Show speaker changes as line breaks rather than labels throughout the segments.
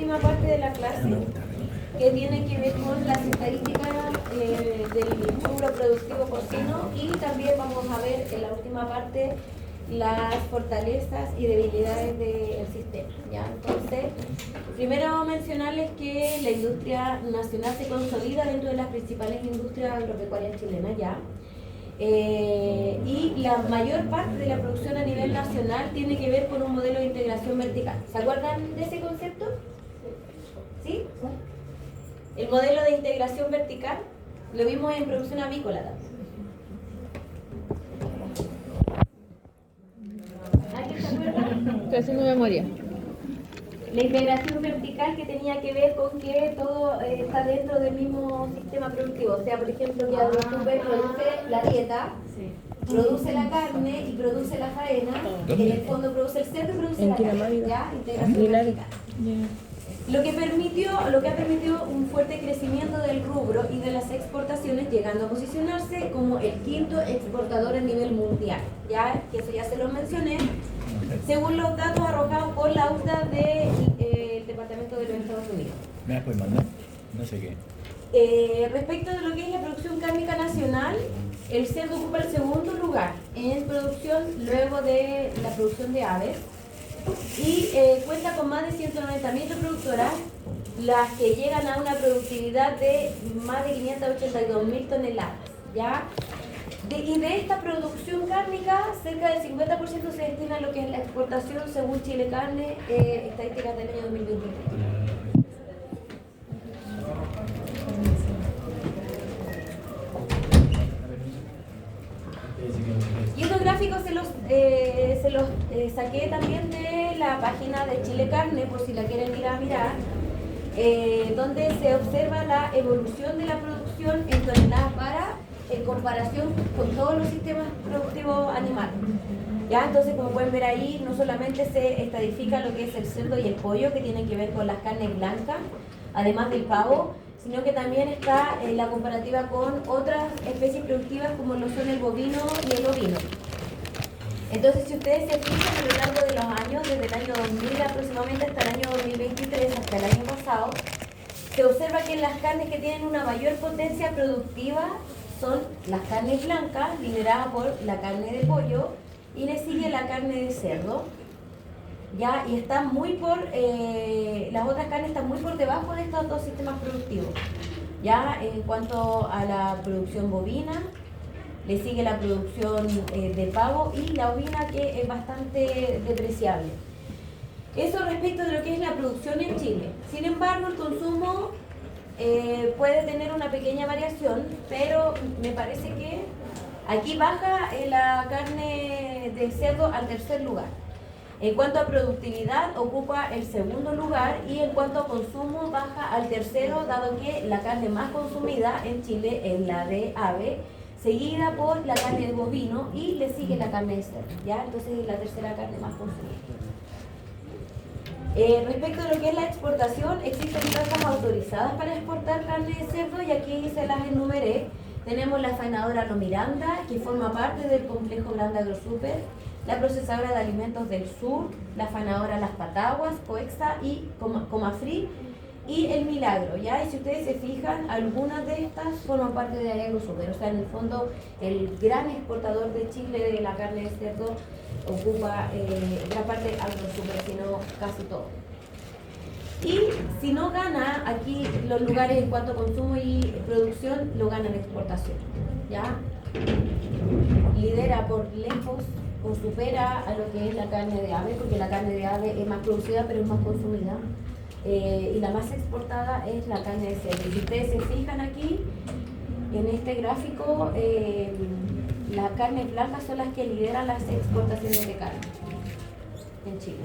última parte de la clase, que tiene que ver con las estadísticas del rubro productivo porcino, y también vamos a ver en la última parte las fortalezas y debilidades del sistema, ¿ya? Entonces, primero mencionarles que la industria nacional se consolida dentro de las principales industrias agropecuarias chilenas, ¿ya? Y la mayor parte de la producción a nivel nacional tiene que ver con un modelo de integración vertical. ¿Se acuerdan de ese concepto? ¿Sí? El modelo de integración vertical lo vimos en producción avícola también. ¿Alguien se acuerda?
Estoy haciendo memoria.
La integración vertical, que tenía que ver con que todo está dentro del mismo sistema productivo. O sea, por ejemplo, que AgroSuper produce la dieta, produce la carne y produce la faena. En el fondo produce el cerdo y produce la carne. ¿Ya? Integración vertical. Lo que ha permitido un fuerte crecimiento del rubro y de las exportaciones, llegando a posicionarse como el quinto exportador a nivel mundial. Ya, que eso ya se lo mencioné, según los datos arrojados por la USDA del Departamento de los Estados Unidos.
¿Me las puedes mandar? No sé qué.
Respecto de lo que es la producción cárnica nacional, el cerdo ocupa el segundo lugar en producción luego de la producción de aves, y cuenta con más de 190.000 reproductoras, las que llegan a una productividad de más de 582.000 toneladas, ¿ya? Y de esta producción cárnica, cerca del 50% se destina a lo que es la exportación, según Chile Carne, estadísticas del año 2023. Y estos gráficos se los saqué también de la página de Chile Carne, por si la quieren ir a mirar, donde se observa la evolución de la producción en toneladas para, en comparación con todos los sistemas productivos animales. ¿Ya? Entonces, como pueden ver ahí, no solamente se estadifica lo que es el cerdo y el pollo, que tienen que ver con las carnes blancas, además del pavo, sino que también está la comparativa con otras especies productivas como lo son el bovino y el ovino. Entonces, si ustedes se fijan a lo largo de los años, desde el año 2000 aproximadamente hasta el año 2023, hasta el año pasado, se observa que las carnes que tienen una mayor potencia productiva son las carnes blancas, lideradas por la carne de pollo, y le sigue la carne de cerdo, ¿ya? Y está muy las otras carnes están muy por debajo de estos dos sistemas productivos, ¿ya? En cuanto a la producción bovina, le sigue la producción de pavo y la ovina, que es bastante depreciable. Eso respecto de lo que es la producción en Chile. Sin embargo, el consumo puede tener una pequeña variación, pero me parece que aquí baja la carne de cerdo al tercer lugar. En cuanto a productividad, ocupa el segundo lugar, y en cuanto a consumo, baja al tercero, dado que la carne más consumida en Chile es la de ave, seguida por la carne de bovino, y le sigue la carne de cerdo, ¿ya? Entonces es la tercera carne más consumida. Respecto de lo que es la exportación, existen granjas autorizadas para exportar carne de cerdo, y aquí se las enumeré. Tenemos la faenadora Lo Miranda, que forma parte del complejo Grande AgroSuper, la procesadora de alimentos del sur, la faenadora Las Pataguas, Coexa y Comafri, y el Milagro, ¿ya? Y si ustedes se fijan, algunas de estas forman parte de AgroSuper. O sea, en el fondo, el gran exportador de Chile de la carne de cerdo ocupa gran parte de AgroSuper, sino casi todo. Y si no gana aquí los lugares en cuanto a consumo y producción, lo gana en exportación, ¿ya? Lidera por lejos o supera a lo que es la carne de ave, porque la carne de ave es más producida pero es más consumida. Y la más exportada es la carne de cerdo. Y si ustedes se fijan aquí, en este gráfico, las carnes blancas son las que lideran las exportaciones de carne en Chile.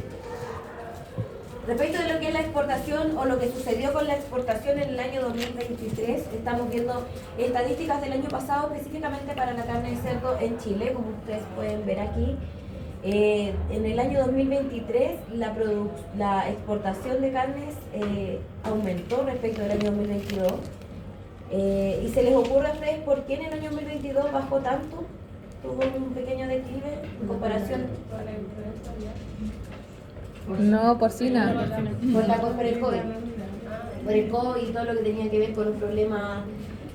Respecto de lo que es la exportación o lo que sucedió con la exportación en el año 2023, estamos viendo estadísticas del año pasado específicamente para la carne de cerdo en Chile, como ustedes pueden ver aquí. En el año 2023 la exportación de carnes aumentó respecto del año 2022. ¿Y se les ocurre a ustedes por qué en el año 2022 bajó tanto? Tuvo un pequeño declive en comparación.
No, porcina.
Por el COVID. Por el COVID y todo lo que tenía que ver con los problemas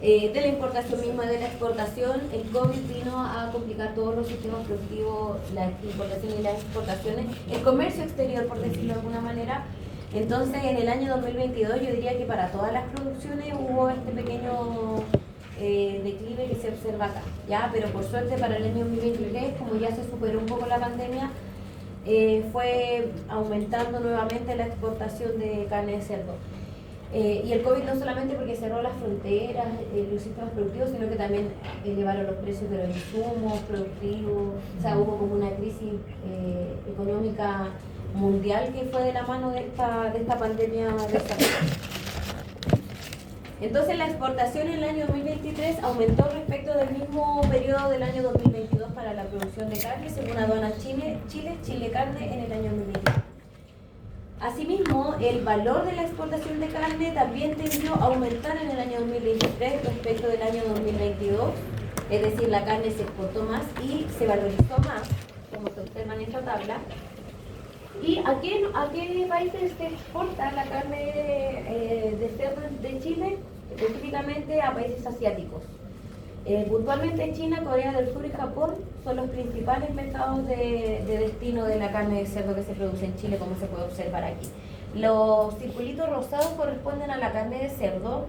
de la importación misma, de la exportación. El COVID vino a complicar todos los sistemas productivos, la importación y las exportaciones, el comercio exterior, por decirlo de alguna manera. Entonces, en el año 2022, yo diría que para todas las producciones hubo este pequeño declive que se observa acá, ¿ya? Pero por suerte para el año 2023, como ya se superó un poco la pandemia, fue aumentando nuevamente la exportación de carne de cerdo. Y el COVID no solamente porque cerró las fronteras, los sistemas productivos, sino que también elevaron los precios de los insumos productivos. O sea, hubo como una crisis económica mundial que fue de la mano de esta pandemia de salud. Entonces la exportación en el año 2023 aumentó respecto del mismo periodo del año 2022 para la producción de carne, según Aduanas Chile Carne en el año 2023. Asimismo, el valor de la exportación de carne también tendió a aumentar en el año 2023 respecto del año 2022, es decir, la carne se exportó más y se valorizó más, como se observa en esta tabla. ¿Y a qué países se exporta la carne de cerdo de Chile? Específicamente a países asiáticos. Puntualmente China, Corea del Sur y Japón son los principales mercados de destino de la carne de cerdo que se produce en Chile, como se puede observar aquí. Los circulitos rosados corresponden a la carne de cerdo,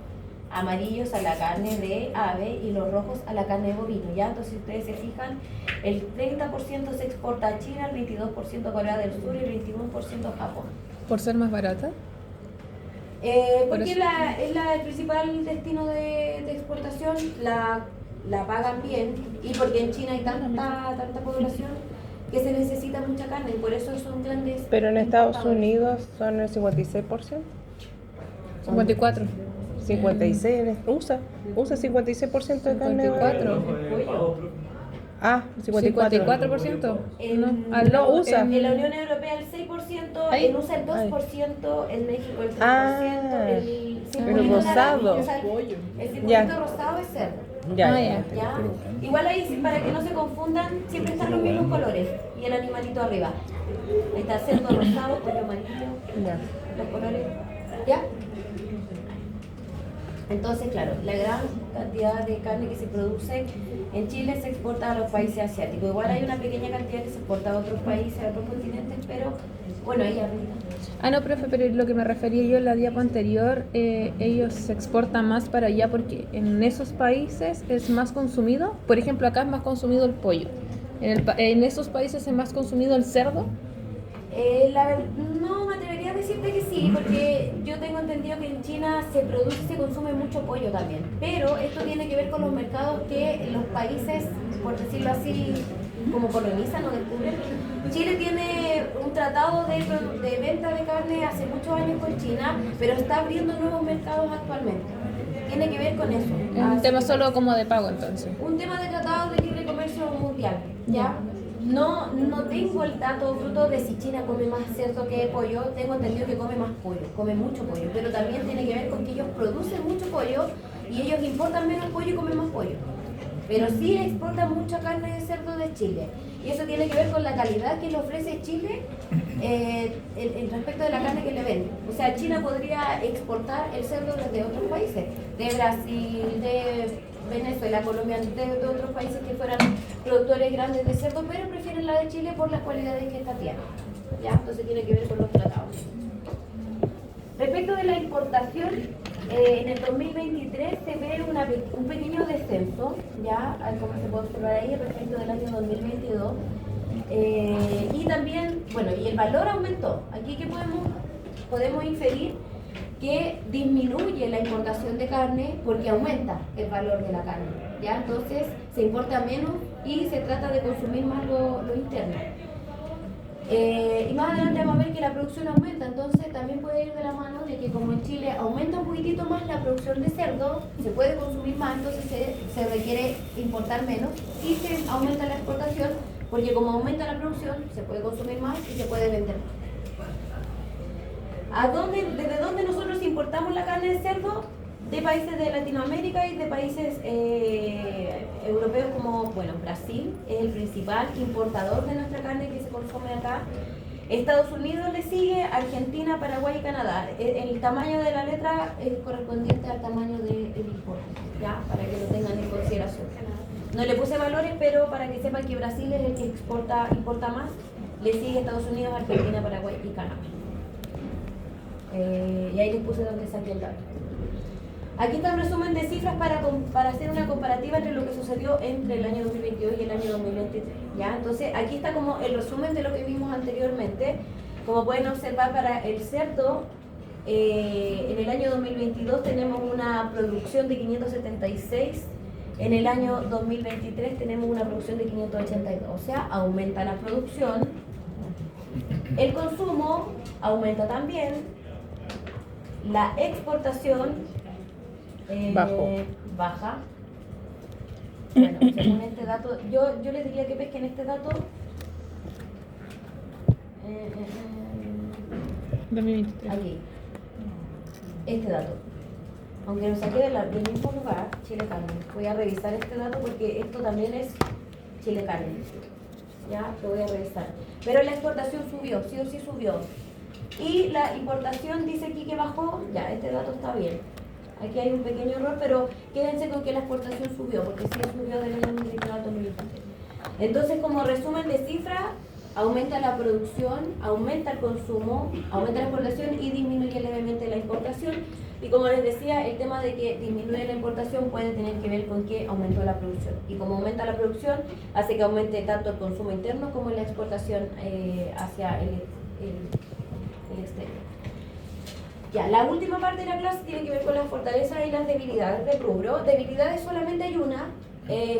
amarillos a la carne de ave y los rojos a la carne de bovino, ¿ya? Entonces, si ustedes se fijan, el 30% se exporta a China, el 22% a Corea del Sur y el 21% a Japón.
¿Por ser más barata?
Porque es el principal destino de exportación, la pagan bien, y porque en China hay tanta población que se necesita mucha carne y por eso son grandes.
Pero en Estados Unidos son el 56%.
54.
56 usa 56% de carne.
54.
Ah, 54%.
No usa.
En la Unión Europea el 6%, en USA el 2%, en México el 3%, el
pero rosado.
El circulito rosado es cerdo.
Ya.
Igual ahí, para que no se confundan, siempre están los mismos colores y el animalito arriba. Ahí está cerdo rosado, pollo amarillo, los colores. ¿Ya? Entonces, claro, la gran cantidad de carne que se produce en Chile se exporta a los países asiáticos. Igual hay una pequeña cantidad que se exporta a otros países, a otros continentes, pero bueno, ahí arriba.
No, profe, pero lo que me refería yo en la diapo anterior, ellos se exportan más para allá porque en esos países es más consumido. Por ejemplo, acá es más consumido el pollo. En esos países es más consumido el cerdo.
No me atrevería a decirte que sí, porque yo tengo entendido que en China se produce y se consume mucho pollo también. Pero esto tiene que ver con los mercados que los países, por decirlo así, como colonizan o descubren. Chile tiene un tratado de venta de carne hace muchos años con China, pero está abriendo nuevos mercados actualmente. Tiene que ver con eso.
Es un tema solo como de pago entonces.
Un tema de tratado de libre comercio mundial, ¿ya? No tengo el dato fruto de si China come más cerdo que pollo. Tengo entendido que come más pollo, come mucho pollo, pero también tiene que ver con que ellos producen mucho pollo y ellos importan menos pollo y comen más pollo. Pero sí exportan mucha carne de cerdo de Chile. Y eso tiene que ver con la calidad que le ofrece Chile en respecto de la carne que le venden. O sea, China podría exportar el cerdo desde otros países, de Brasil, de Venezuela, Colombia, de otros países que fueran productores grandes de cerdo, pero prefieren la de Chile por las cualidades que esta tiene. ¿Ya? Entonces tiene que ver con los tratados. Respecto de la importación, en el 2023 se ve un pequeño descenso, ya como se puede observar ahí, respecto del año 2022. Y también, bueno, y el valor aumentó. Aquí que podemos inferir que disminuye la importación de carne porque aumenta el valor de la carne, ¿ya? Entonces se importa menos y se trata de consumir más lo interno. Y más adelante vamos a ver que la producción aumenta, entonces también puede ir de la mano de que como en Chile aumenta un poquitito más la producción de cerdo, se puede consumir más, entonces se requiere importar menos y se aumenta la exportación porque como aumenta la producción se puede consumir más y se puede vender más. ¿Desde dónde nosotros importamos la carne de cerdo? De países de Latinoamérica y de países europeos como, bueno, Brasil es el principal importador de nuestra carne que se consume acá. Estados Unidos le sigue, Argentina, Paraguay y Canadá. El tamaño de la letra es correspondiente al tamaño del importe, ¿ya? Para que lo tengan en consideración. No le puse valores, pero para que sepan que Brasil es el que importa más. Le sigue Estados Unidos, Argentina, Paraguay y Canadá. Y ahí les puse donde saqué el dato. Aquí está un resumen de cifras para hacer una comparativa entre lo que sucedió entre el año 2022 y el año 2023. ¿Ya? Entonces, aquí está como el resumen de lo que vimos anteriormente. Como pueden observar, para el cerdo, en el año 2022 tenemos una producción de 576. En el año 2023 tenemos una producción de 582. O sea, aumenta la producción. El consumo aumenta también. La exportación baja. Bueno, según este dato, yo les diría que pesquen este dato.
2023.
Aquí. Este dato. Aunque lo saqué del mismo lugar, Chile Carne. Voy a revisar este dato porque esto también es Chile Carne. Ya, lo voy a revisar. Pero la exportación subió, sí o sí subió. Y la importación dice aquí que bajó. Ya, este dato está bien. Aquí hay un pequeño error, pero quédense con que la exportación subió, porque sí subió del año 2023 al 2023. Entonces, como resumen de cifras, aumenta la producción, aumenta el consumo, aumenta la exportación y disminuye levemente la importación. Y como les decía, el tema de que disminuye la importación puede tener que ver con que aumentó la producción. Y como aumenta la producción, hace que aumente tanto el consumo interno como la exportación hacia el exterior. Ya, la última parte de la clase tiene que ver con las fortalezas y las debilidades del rubro. Debilidades solamente hay una,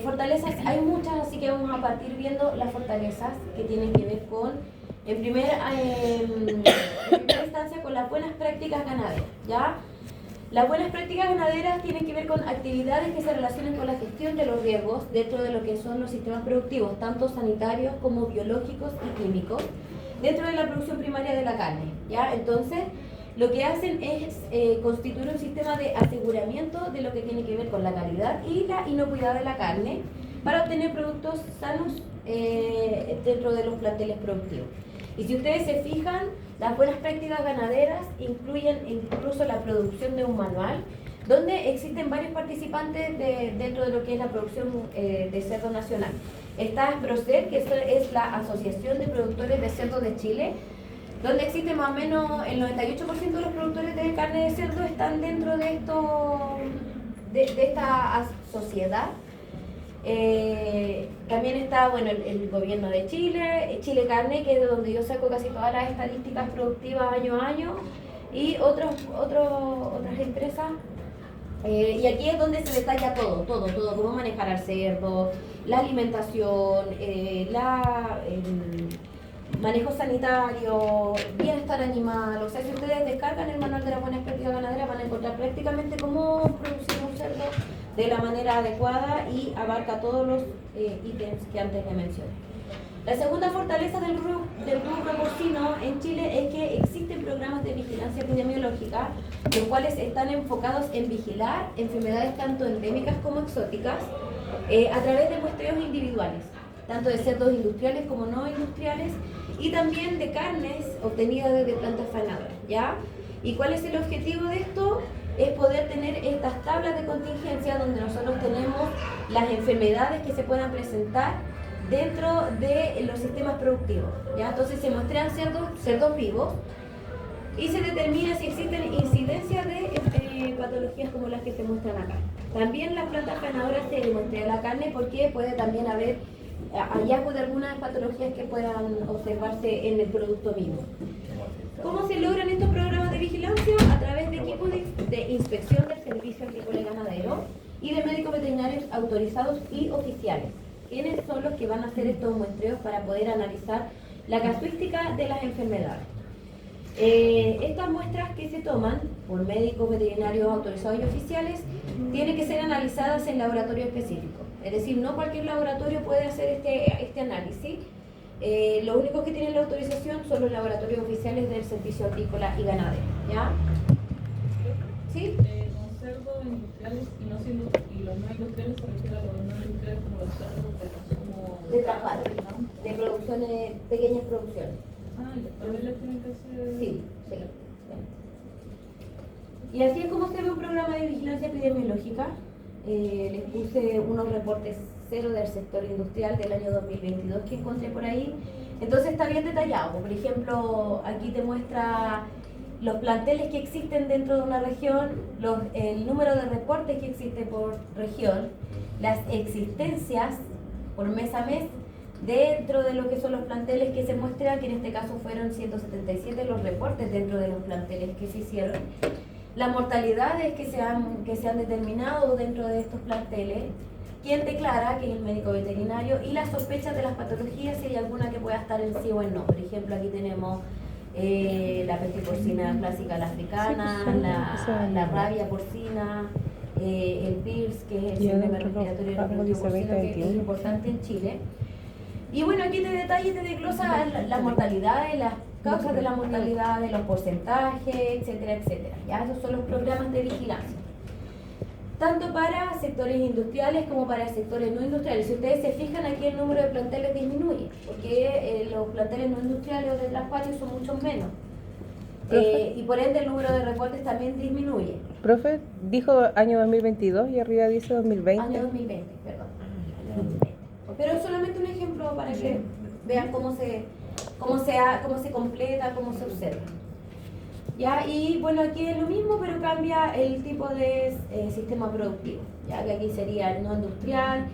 fortalezas hay muchas, así que vamos a partir viendo las fortalezas que tienen que ver con, en primera instancia, con las buenas prácticas ganaderas, ¿ya? Las buenas prácticas ganaderas tienen que ver con actividades que se relacionan con la gestión de los riesgos dentro de lo que son los sistemas productivos, tanto sanitarios como biológicos y químicos, dentro de la producción primaria de la carne, ¿ya? Entonces, lo que hacen es constituir un sistema de aseguramiento de lo que tiene que ver con la calidad y la inocuidad de la carne para obtener productos sanos dentro de los planteles productivos. Y si ustedes se fijan, las buenas prácticas ganaderas incluyen incluso la producción de un manual donde existen varios participantes dentro de lo que es la producción de cerdo nacional. Está Asprocer, que es la Asociación de Productores de Cerdo de Chile, donde existe más o menos el 98% de los productores de carne de cerdo están dentro de esta sociedad. También está, bueno, el gobierno de Chile, Chile Carne, que es de donde yo saco casi todas las estadísticas productivas año a año, y otras empresas. Y aquí es donde se detalla todo, cómo manejar al cerdo, la alimentación, manejo sanitario, bienestar animal. O sea, si ustedes descargan el manual de las buenas prácticas ganaderas, van a encontrar prácticamente cómo producir un cerdo de la manera adecuada y abarca todos los ítems que antes les mencioné. La segunda fortaleza del rubro porcino en Chile es que existen programas de vigilancia epidemiológica, los cuales están enfocados en vigilar enfermedades tanto endémicas como exóticas a través de muestreos individuales, tanto de cerdos industriales como no industriales, y también de carnes obtenidas desde plantas faenadoras, ¿ya? ¿Y cuál es el objetivo de esto? Es poder tener estas tablas de contingencia donde nosotros tenemos las enfermedades que se puedan presentar dentro de los sistemas productivos, ¿ya? Entonces se muestran cerdos vivos y se determina si existen incidencias de patologías como las que se muestran acá. También las plantas faenadoras se muestran la carne porque puede también haber hallazgos de algunas patologías que puedan observarse en el producto mismo. ¿Cómo se logran estos programas de vigilancia? A través de equipos de inspección del Servicio Agrícola y Ganadero y de médicos veterinarios autorizados y oficiales. ¿Quiénes son los que van a hacer estos muestreos para poder analizar la casuística de las enfermedades? Estas muestras que se toman por médicos veterinarios autorizados y oficiales tienen que ser analizadas en laboratorio específico. Es decir, no cualquier laboratorio puede hacer este análisis. Los únicos que tienen la autorización son los laboratorios oficiales del Servicio Agrícola y Ganadero, ¿ya? ¿Sí?
Los cerdos industriales y los no industriales se refieren a los no industriales como los cerdos de consumo
De trabajo, de producciones, pequeñas producciones.
Ah, ya, también les tienen que hacer...
Sí, sí. Y así es como se ve un programa de vigilancia epidemiológica. Les puse unos reportes cero del sector industrial del año 2022 que encontré por ahí. Entonces está bien detallado. Por ejemplo, aquí te muestra los planteles que existen dentro de una región, el número de reportes que existe por región, las existencias por mes a mes dentro de lo que son los planteles que se muestran, que en este caso fueron 177 los reportes dentro de los planteles que se hicieron, las mortalidades que se han determinado dentro de estos planteles, quién declara, que es el médico veterinario, y las sospechas de las patologías, si hay alguna que pueda estar en sí o en no. Por ejemplo, aquí tenemos la peste porcina clásica, la africana, la rabia porcina, el PIRS, que es el síndrome respiratorio y reproductivo porcino, que es importante en Chile. Y bueno, aquí te detalla y te desglosa las mortalidades, las causas de la mortalidad, de los porcentajes, etcétera, etcétera. Ya, esos son los programas de vigilancia, tanto para sectores industriales como para sectores no industriales. Si ustedes se fijan, aquí el número de planteles disminuye, porque los planteles no industriales o de las patios son mucho menos. Y por ende el número de reportes también disminuye.
Profe, dijo año 2022 y arriba dice 2020.
Año 2020, perdón. Año 2020. Pero es solamente un ejemplo para que vean cómo se completa, cómo se observa. ¿Ya? Y bueno, aquí es lo mismo, pero cambia el tipo de sistema productivo, ya que aquí sería el no industrial,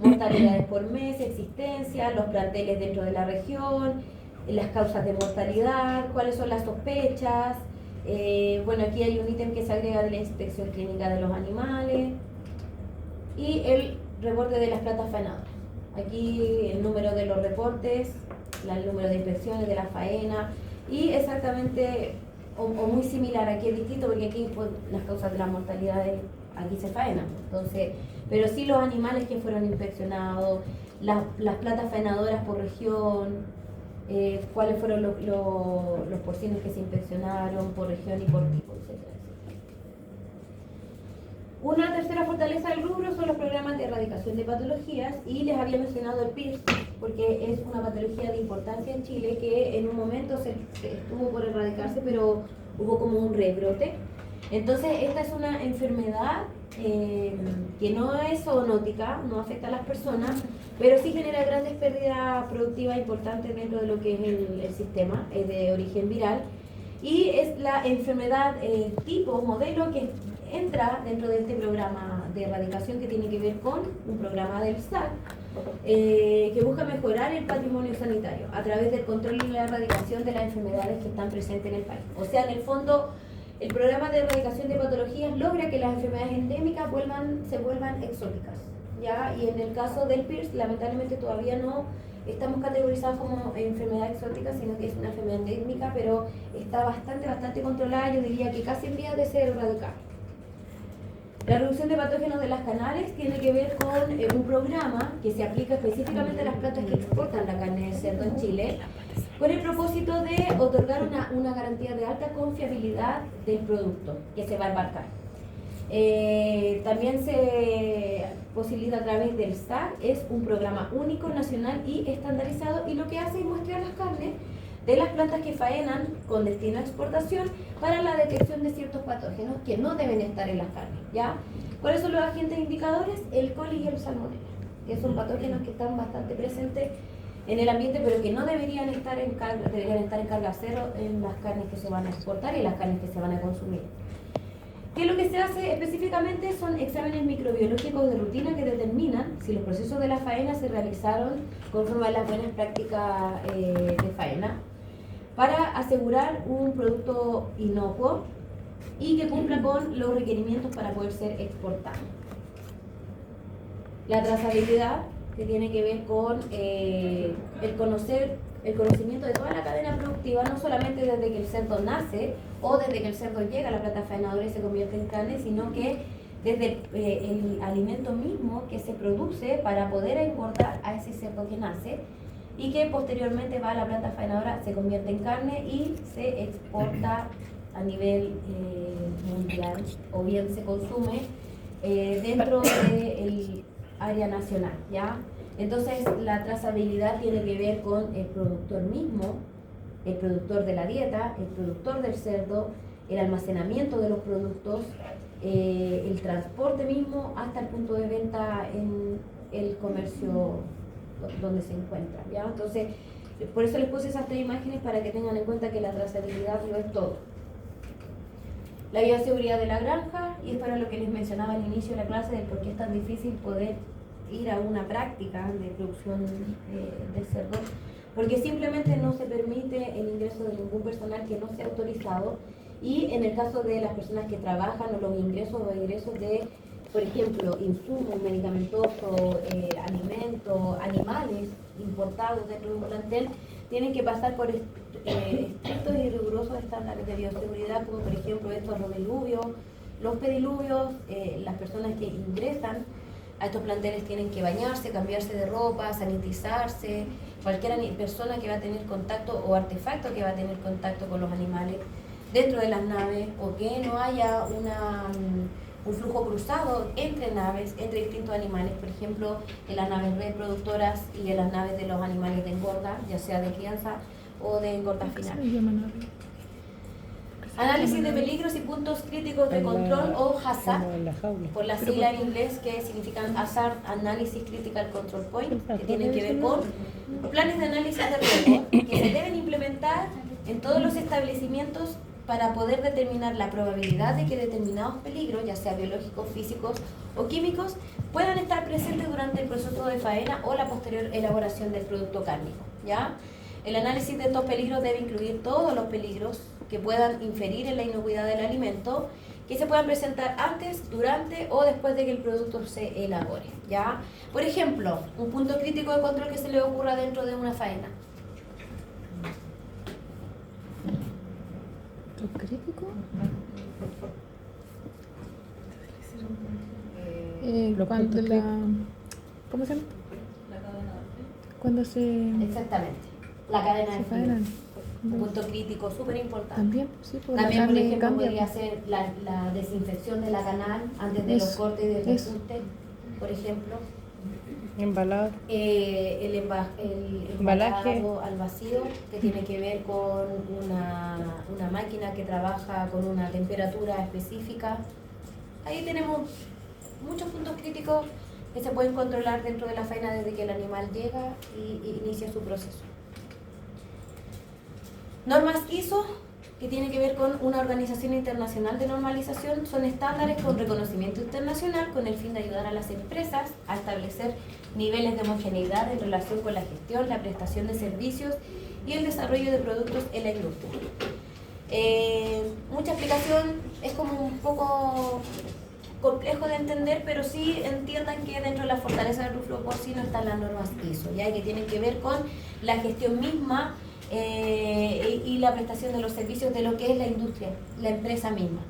mortalidades por mes, existencia, los planteles dentro de la región, las causas de mortalidad, cuáles son las sospechas. Bueno, aquí hay un ítem que se agrega de la inspección clínica de los animales y el reporte de las plantas faenadoras. Aquí el número de los reportes, el número de inspecciones de la faena y exactamente, o muy similar, aquí es distinto porque aquí pues, las causas de las mortalidades aquí se faenan. Entonces, pero sí los animales que fueron inspeccionados, las plantas faenadoras por región, cuáles fueron los porcinos que se inspeccionaron por región y por tipo, etc. Una tercera fortaleza del rubro son los programas de erradicación de patologías, y les había mencionado el PIRS porque es una patología de importancia en Chile que en un momento se estuvo por erradicarse, pero hubo como un rebrote. Entonces esta es una enfermedad que no es zoonótica, no afecta a las personas, pero sí genera grandes pérdidas productivas importantes dentro de lo que es el sistema, es de origen viral, y es la enfermedad tipo, modelo que entra dentro de este programa de erradicación que tiene que ver con un programa del SAC que busca mejorar el patrimonio sanitario a través del control y la erradicación de las enfermedades que están presentes en el país. O sea, en el fondo, el programa de erradicación de patologías logra que las enfermedades endémicas se vuelvan exóticas, ¿ya? Y en el caso del PIRS, lamentablemente todavía no estamos categorizados como enfermedad exótica, sino que es una enfermedad endémica, pero está bastante controlada, yo diría que casi en vías de ser erradicada. La reducción de patógenos de las canales tiene que ver con un programa que se aplica específicamente a las plantas que exportan la carne de cerdo en Chile, con el propósito de otorgar una garantía de alta confiabilidad del producto que se va a embarcar. También se posibilita a través del SAC, es un programa único, nacional y estandarizado, y lo que hace es muestrear las carnes de las plantas que faenan con destino a exportación para la detección de ciertos patógenos que no deben estar en las carnes, ¿ya? ¿Cuáles son los agentes indicadores? El coli y el salmonella, que son patógenos que están bastante presentes en el ambiente, pero que no deberían estar en carga cero en las carnes que se van a exportar y las carnes que se van a consumir. ¿Qué es lo que se hace específicamente? Son exámenes microbiológicos de rutina que determinan si los procesos de la faena se realizaron conforme a las buenas prácticas de faena, para asegurar un producto inocuo y que cumpla con los requerimientos para poder ser exportado. La trazabilidad, que tiene que ver con el conocimiento de toda la cadena productiva, no solamente desde que el cerdo nace o desde que el cerdo llega a la planta faenadora y se convierte en carne, sino que desde el alimento mismo que se produce para poder exportar a ese cerdo que nace y que posteriormente va a la planta faenadora, se convierte en carne y se exporta a nivel mundial, o bien se consume dentro del área nacional, ¿ya? Entonces la trazabilidad tiene que ver con el productor mismo el productor de la dieta, el productor del cerdo, el almacenamiento de los productos, el transporte mismo hasta el punto de venta en el comercio donde se encuentra, ¿ya? Entonces, por eso les puse esas 3 imágenes para que tengan en cuenta que la trazabilidad lo es todo. La bioseguridad de la granja, y esto era lo que les mencionaba al inicio de la clase de por qué es tan difícil poder ir a una práctica de producción de cerdo, porque simplemente no se permite el ingreso de ningún personal que no sea autorizado, y en el caso de las personas que trabajan o los ingresos o egresos de, por ejemplo, insumos medicamentosos, alimentos, animales importados dentro de un plantel, tienen que pasar por estrictos y rigurosos estándares de bioseguridad, como por ejemplo estos romeluvios, los pediluvios. Las personas que ingresan a estos planteles tienen que bañarse, cambiarse de ropa, sanitizarse. Cualquier persona que va a tener contacto o artefacto que va a tener contacto con los animales dentro de las naves, o que no haya un flujo cruzado entre naves, entre distintos animales, por ejemplo, en las naves reproductoras y en las naves de los animales de engorda, ya sea de crianza o de engorda final. Análisis de peligros y puntos críticos de control, o HACCP, por la sigla en inglés, que significan Hazard Analysis Critical Control Point, que tienen que ver con planes de análisis de riesgo que se deben implementar en todos los establecimientos para poder determinar la probabilidad de que determinados peligros, ya sea biológicos, físicos o químicos, puedan estar presentes durante el proceso de faena o la posterior elaboración del producto cárnico, ¿ya? El análisis de estos peligros debe incluir todos los peligros que puedan inferir en la inocuidad del alimento, que se puedan presentar antes, durante o después de que el producto se elabore, ¿ya? Por ejemplo, un punto crítico de control que se le ocurra dentro de una faena.
¿Crítico? ¿Cómo se llama?
La cadena de
Cuando se...
Exactamente, la cadena de frío.
faenan.
Un punto crítico súper importante.
También, sí, por
También,
la
por
carne
ejemplo,
cambia.
podría ser la desinfección de la canal antes de los
Eso,
cortes y del
eso.
repunte, por ejemplo.
Embalado.
El
Embalaje.
embalado al vacío, que tiene que ver con una máquina que trabaja con una temperatura específica. Ahí tenemos muchos puntos críticos que se pueden controlar dentro de la faena desde que el animal llega y inicia su proceso. Normas ISO, que tiene que ver con una organización internacional de normalización, son estándares con reconocimiento internacional con el fin de ayudar a las empresas a establecer niveles de homogeneidad en relación con la gestión, la prestación de servicios y el desarrollo de productos en la industria. Mucha explicación, es como un poco complejo de entender, pero sí entiendan que dentro de la fortaleza del ruflo porcino están las normas ISO, ya que tienen que ver con la gestión misma y la prestación de los servicios de lo que es la industria, la empresa misma.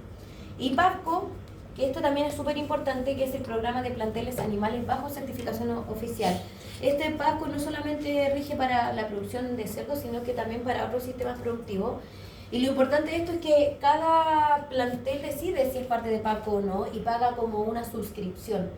Y PAPCO, que esto también es súper importante, que es el programa de planteles animales bajo certificación oficial. Este PAPCO no solamente rige para la producción de cerdos, sino que también para otros sistemas productivos. Y lo importante de esto es que cada plantel decide si es parte de PAPCO o no, y paga como una suscripción.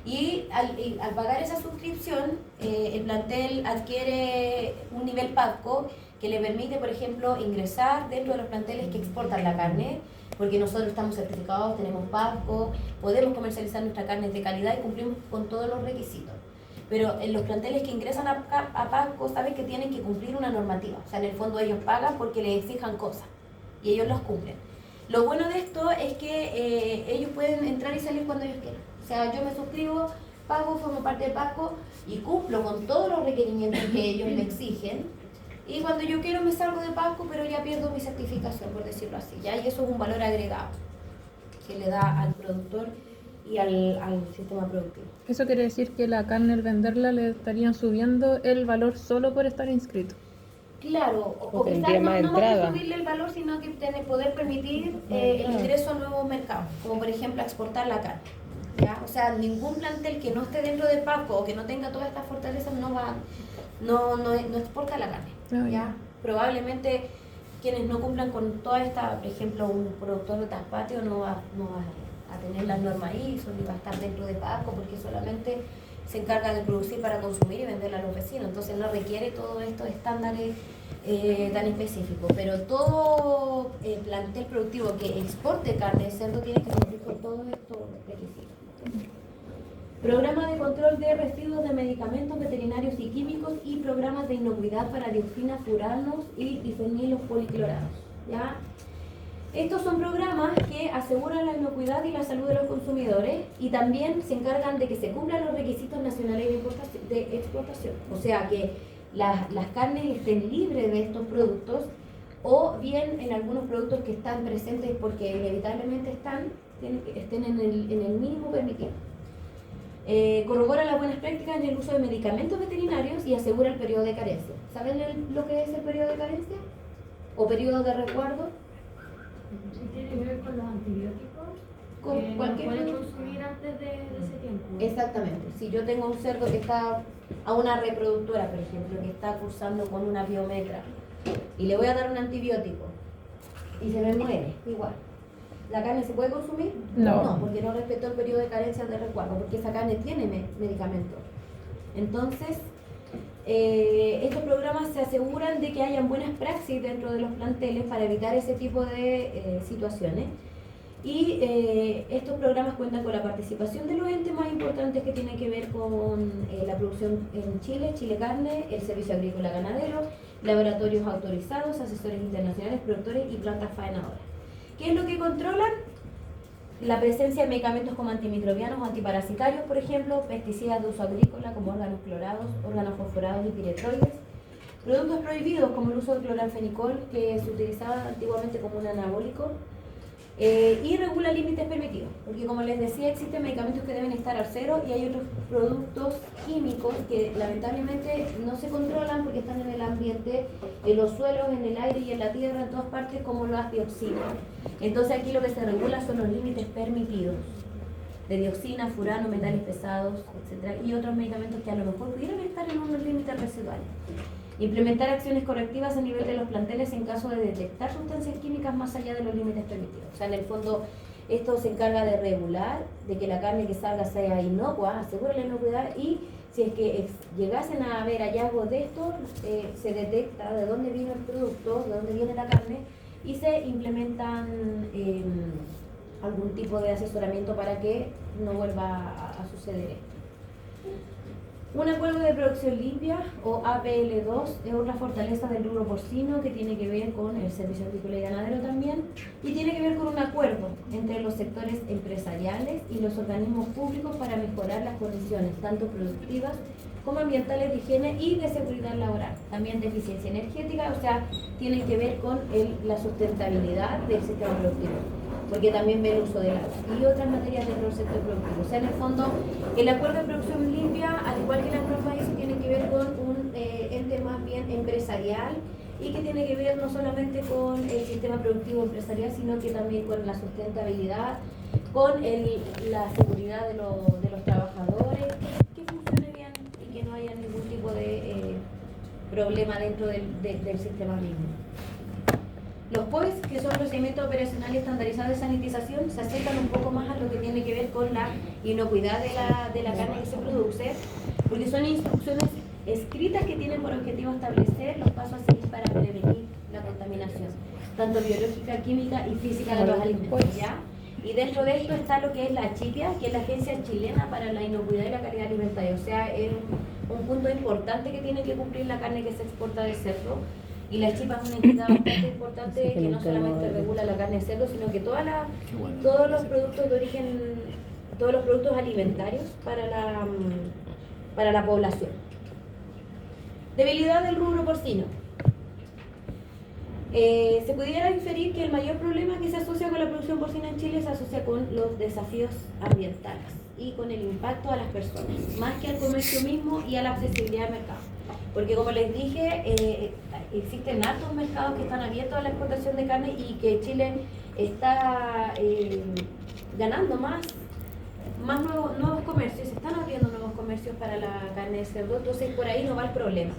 Y al pagar esa suscripción, el plantel adquiere un nivel PAPCO que le permite, por ejemplo, ingresar dentro de los planteles que exportan la carne, porque nosotros estamos certificados, tenemos PAPCO, podemos comercializar nuestra carne de calidad y cumplimos con todos los requisitos. Pero en los planteles que ingresan a PAPCO saben que tienen que cumplir una normativa. O sea, en el fondo ellos pagan porque les exijan cosas y ellos los cumplen. Lo bueno de esto es que ellos pueden entrar y salir cuando ellos quieran. O sea, yo me suscribo, pago, formo parte de PAPCO y cumplo con todos los requerimientos que ellos me exigen. Y cuando yo quiero me salgo de PAPCO, pero ya pierdo mi certificación, por decirlo así, ¿ya? Y eso es un valor agregado que le da al productor y al sistema productivo.
Eso quiere decir que la carne al venderla le estarían subiendo el valor solo por estar inscrito.
Claro, o quizás
tendría más
no más
entrada.
que subirle el valor, sino que poder permitir el ingreso a nuevos mercados, como por ejemplo exportar la carne, ¿ya? O sea, ningún plantel que no esté dentro de PAPCO o que no tenga todas estas fortalezas no exporta la carne,
Ah,
¿ya?
ya.
Probablemente quienes no cumplan con toda esta, por ejemplo, un productor de traspatio no va a tener las normas ISO ni va a estar dentro de PAPCO, porque solamente se encarga de producir para consumir y venderla a los vecinos, entonces no requiere todos estos estándares tan específicos, pero todo plantel productivo que exporte carne de cerdo tiene que cumplir con todos estos requisitos. Programa de control de residuos de medicamentos veterinarios y químicos y programas de inocuidad para dioxinas, furanos y difenilos policlorados. ¿Ya? Estos son programas que aseguran la inocuidad y la salud de los consumidores y también se encargan de que se cumplan los requisitos nacionales de exportación. O sea, que las carnes estén libres de estos productos o bien en algunos productos que están presentes porque inevitablemente estén en el mínimo permitido. Corrobora las buenas prácticas en el uso de medicamentos veterinarios y asegura el periodo de carencia. ¿Saben lo que es el periodo de carencia? ¿O periodo de resguardo?
Sí, tiene que ver con los antibióticos.
Con cualquier
no pueden consumir antes de ese tiempo.
Exactamente. Si yo tengo un cerdo que está a una reproductora, por ejemplo, que está cursando con una biometra y le voy a dar un antibiótico y se me muere, igual. ¿La carne se puede consumir?
No.
Porque no respetó el periodo de carencia de resguardo, porque esa carne tiene medicamentos. Entonces, estos programas se aseguran de que hayan buenas praxis dentro de los planteles para evitar ese tipo de situaciones. Y estos programas cuentan con la participación de los entes más importantes que tienen que ver con la producción en Chile, Chile Carne, el Servicio Agrícola Ganadero, laboratorios autorizados, asesores internacionales, productores y plantas faenadoras. ¿Qué es lo que controlan? La presencia de medicamentos como antimicrobianos o antiparasitarios, por ejemplo, pesticidas de uso agrícola como órganos clorados, órganos fosforados y piretroides, productos prohibidos como el uso de cloranfenicol, que se utilizaba antiguamente como un anabólico, y regula límites permitidos, porque como les decía, existen medicamentos que deben estar al cero y hay otros productos químicos que lamentablemente no se controlan porque están en el ambiente, en los suelos, en el aire y en la tierra, en todas partes, como las dioxinas. Entonces aquí lo que se regula son los límites permitidos de dioxinas, furano, metales pesados, etc. Y otros medicamentos que a lo mejor pudieran estar en unos límites residuales. Implementar acciones correctivas a nivel de los planteles en caso de detectar sustancias químicas más allá de los límites permitidos. O sea, en el fondo, esto se encarga de regular, de que la carne que salga sea inocua, asegura la inocuidad y si es que llegasen a haber hallazgos de esto, se detecta de dónde vino el producto, de dónde viene la carne y se implementan algún tipo de asesoramiento para que no vuelva a suceder esto. Un acuerdo de producción limpia o APL2 es otra fortaleza del rubro porcino que tiene que ver con el servicio agrícola y ganadero también y tiene que ver con un acuerdo entre los sectores empresariales y los organismos públicos para mejorar las condiciones tanto productivas como ambientales de higiene y de seguridad laboral, también de eficiencia energética, o sea, tiene que ver con la sustentabilidad del sistema productivo, porque también ve el uso del agua y otras materias dentro del sector productivo. O sea, en el fondo, el acuerdo de producción limpia, al igual que la norma ISO, tiene que ver con un ente más bien empresarial y que tiene que ver no solamente con el sistema productivo empresarial, sino que también con la sustentabilidad, con la seguridad de los trabajadores, que funcione bien y que no haya ningún tipo de problema dentro del sistema mismo. Los POEs, que son procedimientos operacionales estandarizados de sanitización, se acercan un poco más a lo que tiene que ver con la inocuidad de la carne que se produce, porque son instrucciones escritas que tienen por objetivo establecer los pasos a seguir para prevenir la contaminación, tanto biológica, química y física de los alimentos, ¿ya? Y dentro de esto está lo que es la CHIPIA, que es la Agencia Chilena para la Inocuidad y la Calidad Alimentaria, o sea, es un punto importante que tiene que cumplir la carne que se exporta de cerdo. Y la chipa es una entidad bastante importante que no solamente regula la carne de cerdo, sino que todos los productos de origen, todos los productos alimentarios para la población. Debilidad del rubro porcino. Se pudiera inferir que el mayor problema que se asocia con la producción porcina en Chile se asocia con los desafíos ambientales y con el impacto a las personas, más que al comercio mismo y a la accesibilidad al mercado. Porque como les dije, existen hartos mercados que están abiertos a la exportación de carne y que Chile está ganando más nuevos comercios, se están abriendo nuevos comercios para la carne de cerdo, entonces por ahí no va el problema.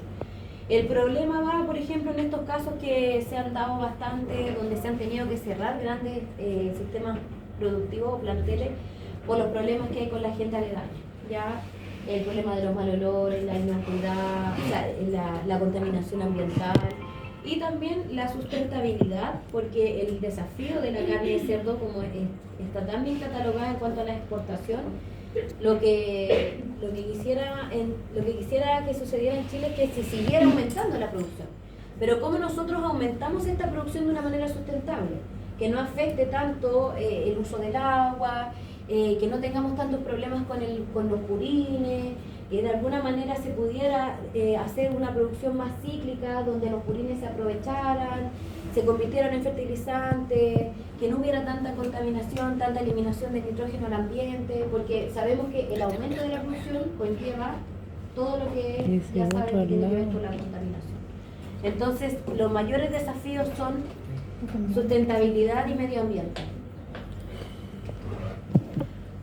El problema va, por ejemplo, en estos casos que se han dado bastante, donde se han tenido que cerrar grandes sistemas productivos o planteles por los problemas que hay con la gente aledaña. Ya el problema de los malos olores, la inocuidad, la contaminación ambiental y también la sustentabilidad, porque el desafío de la carne de cerdo, como está tan bien catalogada en cuanto a la exportación, lo que quisiera que sucediera en Chile es que se siguiera aumentando la producción. Pero ¿cómo nosotros aumentamos esta producción de una manera sustentable? Que no afecte tanto el uso del agua, que no tengamos tantos problemas con los purines, que de alguna manera se pudiera hacer una producción más cíclica, donde los purines se aprovecharan, se convirtieran en fertilizantes, que no hubiera tanta contaminación, tanta eliminación de nitrógeno al ambiente, porque sabemos que el aumento de la producción conlleva todo lo que ya saben que tiene que ver con la contaminación. Entonces, los mayores desafíos son sustentabilidad y medio ambiente.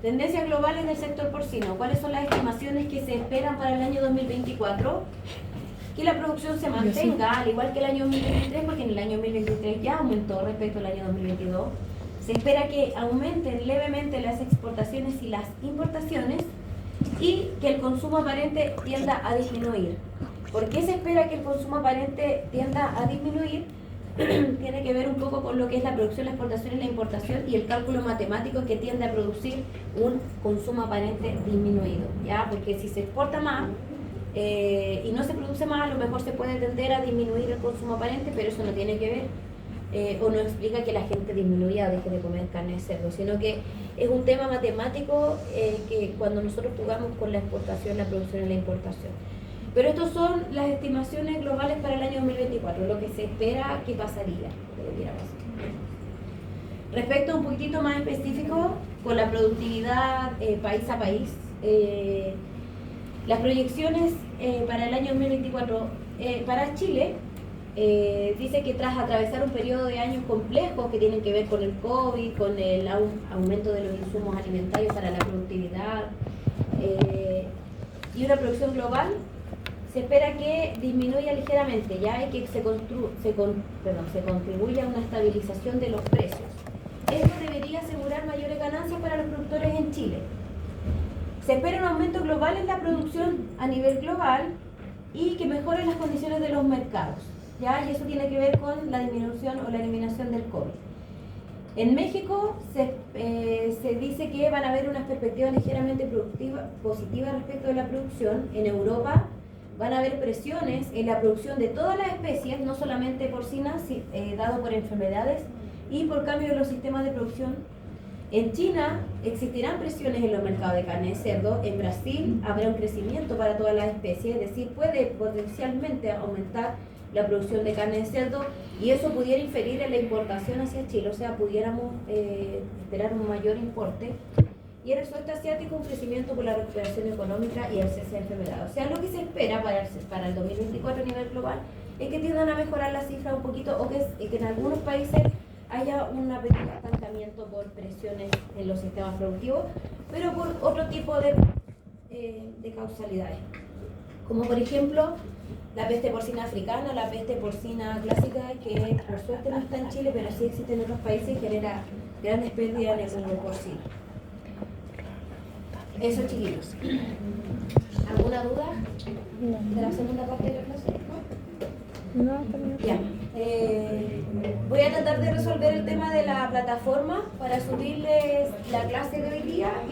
Tendencias globales del sector porcino. ¿Cuáles son las estimaciones que se esperan para el año 2024? Que la producción se mantenga, al igual que el año 2023, porque en el año 2023 ya aumentó respecto al año 2022. Se espera que aumenten levemente las exportaciones y las importaciones y que el consumo aparente tienda a disminuir. ¿Por qué se espera que el consumo aparente tienda a disminuir? Tiene que ver un poco con lo que es la producción, la exportación y la importación y el cálculo matemático que tiende a producir un consumo aparente disminuido, ¿ya? Porque si se exporta más y no se produce más, a lo mejor se puede tender a disminuir el consumo aparente, pero eso no tiene que ver o no explica que la gente disminuya o deje de comer carne de cerdo, sino que es un tema matemático que cuando nosotros jugamos con la exportación, la producción y la importación. Pero estas son las estimaciones globales para el año 2024, lo que se espera que pasaría, que debiera pasar. Respecto a un poquitito más específico, con la productividad país a país, las proyecciones para el año 2024 para Chile, dice que tras atravesar un periodo de años complejos que tienen que ver con el COVID, con el aumento de los insumos alimentarios para la productividad y una producción global, se espera que disminuya ligeramente, ya y que se contribuya a una estabilización de los precios. Esto debería asegurar mayores ganancias para los productores en Chile. Se espera un aumento global en la producción a nivel global y que mejoren las condiciones de los mercados, ¿ya? Y eso tiene que ver con la disminución o la eliminación del COVID. En México se dice que van a haber unas perspectivas ligeramente positivas respecto de la producción. En Europa van a haber presiones en la producción de todas las especies, no solamente porcinas, dado por enfermedades y por cambio de los sistemas de producción. En China existirán presiones en los mercados de carne de cerdo. En Brasil habrá un crecimiento para todas las especies, es decir, puede potencialmente aumentar la producción de carne de cerdo y eso pudiera inferir en la importación hacia Chile, o sea, pudiéramos esperar un mayor importe. Y en el sudeste asiático un crecimiento por la recuperación económica y el cese de enfermedades. O sea, lo que se espera para el 2024 a nivel global es que tiendan a mejorar las cifras un poquito o que en algunos países haya un pequeño estancamiento por presiones en los sistemas productivos, pero por otro tipo de causalidades, como por ejemplo la peste porcina africana, la peste porcina clásica, que por suerte no está en Chile, pero sí existe en otros países y genera grandes pérdidas en el mundo porcino. Eso, chiquillos. ¿Alguna duda de la segunda parte de la clase?
No, también.
Ya. Voy a tratar de resolver el tema de la plataforma para subirles la clase de hoy día.